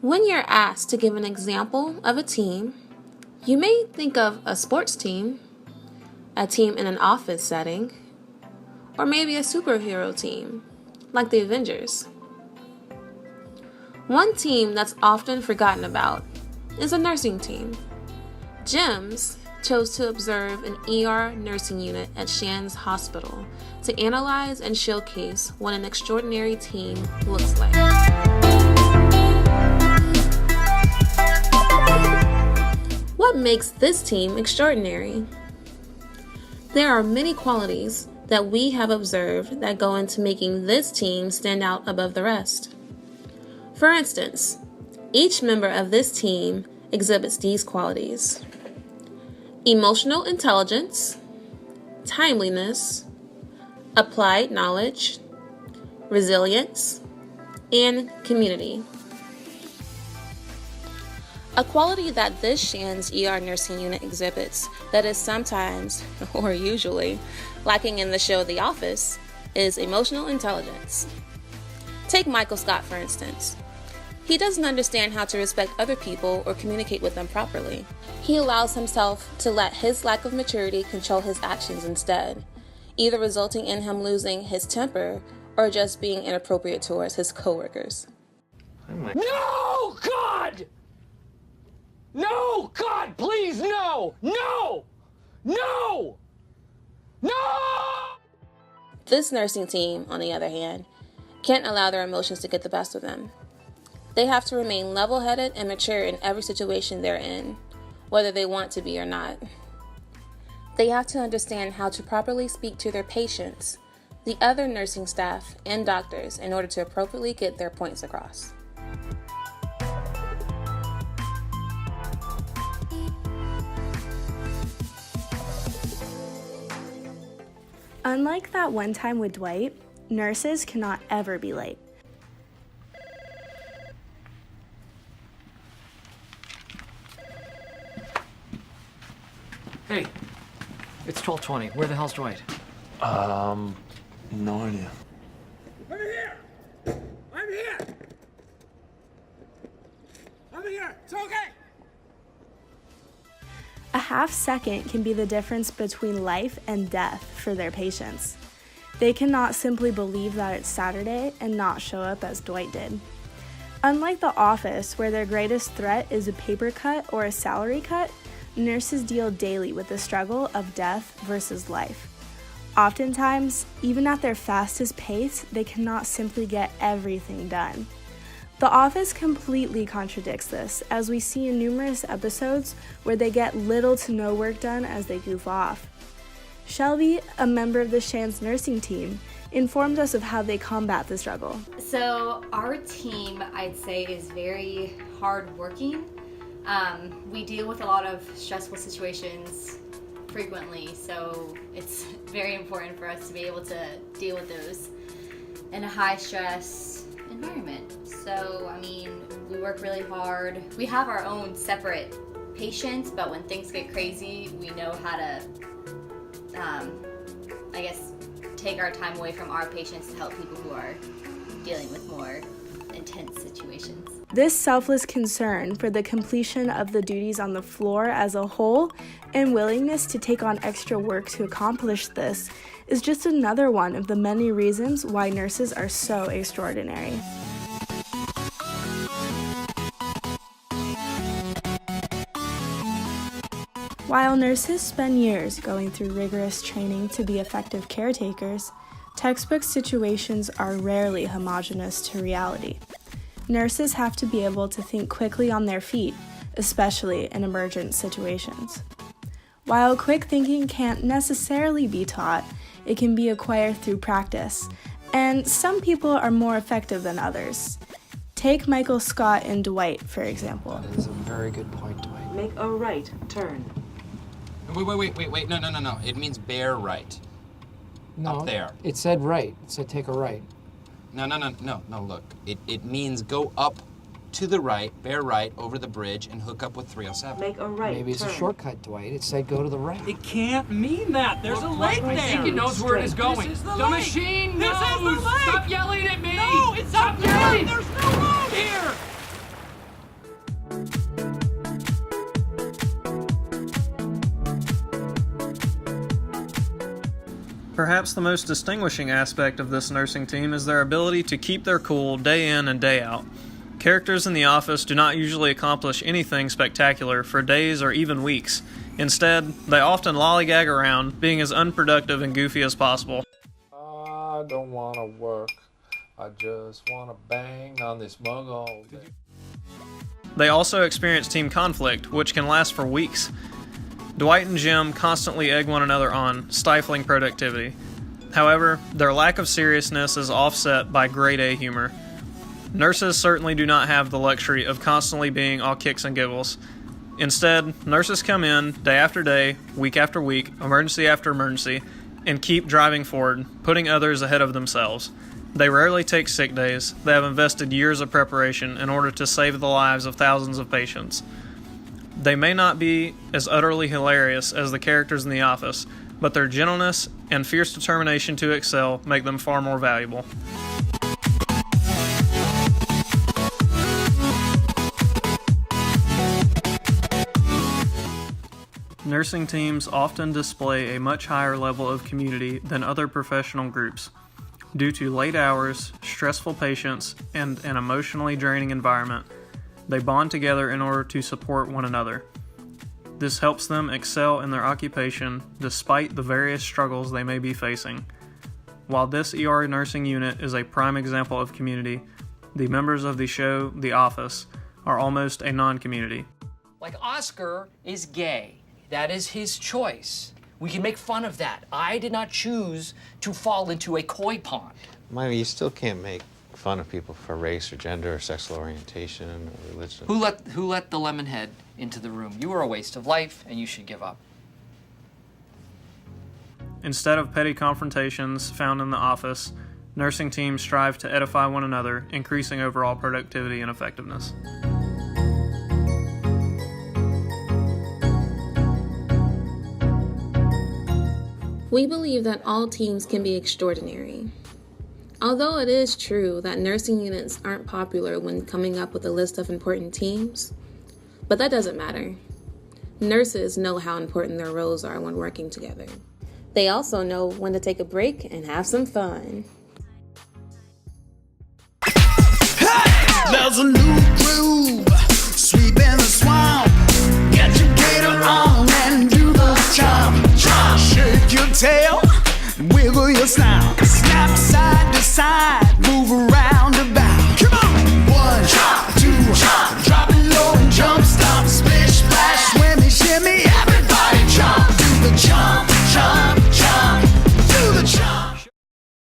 When you're asked to give an example of a team, you may think of a sports team, a team in an office setting, or maybe a superhero team, like the Avengers. One team that's often forgotten about is a nursing team. JEMMS chose to observe an ER nursing unit at Shands Hospital to analyze and showcase what an extraordinary team looks like. What makes this team extraordinary? There are many qualities that we have observed that go into making this team stand out above the rest. For instance, each member of this team exhibits these qualities: emotional intelligence, timeliness, applied knowledge, resilience, and community. A quality that this Shands ER nursing unit exhibits that is sometimes, or usually, lacking in the show The Office is emotional intelligence. Take Michael Scott, for instance. He doesn't understand how to respect other people or communicate with them properly. He allows himself to let his lack of maturity control his actions instead, either resulting in him losing his temper or just being inappropriate towards his coworkers. No, God! No, God, please, no! No! No! No! This nursing team, on the other hand, can't allow their emotions to get the best of them. They have to remain level-headed and mature in every situation they're in, whether they want to be or not. They have to understand how to properly speak to their patients, the other nursing staff, and doctors in order to appropriately get their points across. Unlike that one time with Dwight, nurses cannot ever be late. Hey, it's 12:20. Where the hell's Dwight? No idea. I'm here! I'm here! I'm here! It's okay! A half second can be the difference between life and death for their patients. They cannot simply believe that it's Saturday and not show up as Dwight did. Unlike the office, where their greatest threat is a paper cut or a salary cut, nurses deal daily with the struggle of death versus life. Oftentimes, even at their fastest pace, they cannot simply get everything done. The Office completely contradicts this, as we see in numerous episodes where they get little to no work done as they goof off. Shelby, a member of the Shands nursing team, informed us of how they combat the struggle. So our team, I'd say, is very hardworking. We deal with a lot of stressful situations frequently, so it's very important for us to be able to deal with those in a high stress environment. So, I mean, we work really hard. We have our own separate patients, but when things get crazy, we know how to, take our time away from our patients to help people who are dealing with more intense situations. This selfless concern for the completion of the duties on the floor as a whole and willingness to take on extra work to accomplish this is just another one of the many reasons why nurses are so extraordinary. While nurses spend years going through rigorous training to be effective caretakers, textbook situations are rarely homogeneous to reality. Nurses have to be able to think quickly on their feet, especially in emergent situations. While quick thinking can't necessarily be taught, it can be acquired through practice, and some people are more effective than others. Take Michael Scott and Dwight, for example. That is a very good point, Dwight. Make a right turn. Wait. No. It means bear right. No, up there. It said right. It said take a right. No, look. It means go up to the right, bear right over the bridge, and hook up with 307. Make a right Maybe it's turn. a shortcut, Dwight. It said go to the right. It can't mean that. There's a lake there. I think it knows where it is going. This is the The lake. machine This knows. is the lake. Stop yelling at me. No, it's Stop up there. yelling. There's no road here. Perhaps the most distinguishing aspect of this nursing team is their ability to keep their cool day in and day out. Characters in the office do not usually accomplish anything spectacular for days or even weeks. Instead, they often lollygag around, being as unproductive and goofy as possible. I don't want to work. I just want to bang on this mug all day. They also experience team conflict, which can last for weeks. Dwight and Jim constantly egg one another on, stifling productivity. However, their lack of seriousness is offset by grade A humor. Nurses certainly do not have the luxury of constantly being all kicks and giggles. Instead, nurses come in day after day, week after week, emergency after emergency, and keep driving forward, putting others ahead of themselves. They rarely take sick days. They have invested years of preparation in order to save the lives of thousands of patients. They may not be as utterly hilarious as the characters in The Office, but their gentleness and fierce determination to excel make them far more valuable. Nursing teams often display a much higher level of community than other professional groups. Due to late hours, stressful patients, and an emotionally draining environment, they bond together in order to support one another. This helps them excel in their occupation despite the various struggles they may be facing. While this ER nursing unit is a prime example of community, the members of the show The Office are almost a non-community. Like Oscar is gay. That is his choice. We can make fun of that. I did not choose to fall into a koi pond. Miley, you still can't make fun of people for race or gender or sexual orientation or religion. Who let the lemon head into the room? You are a waste of life, and you should give up. Instead of petty confrontations found in The Office, nursing teams strive to edify one another, increasing overall productivity and effectiveness. We believe that all teams can be extraordinary. Although it is true that nursing units aren't popular when coming up with a list of important teams, but that doesn't matter. Nurses know how important their roles are when working together. They also know when to take a break and have some fun. Hey! There's a new groove, sweeping the swamp. Get your gator on and do the chomp. Shake your tail, wiggle your snout. Snap side to side, move around the back.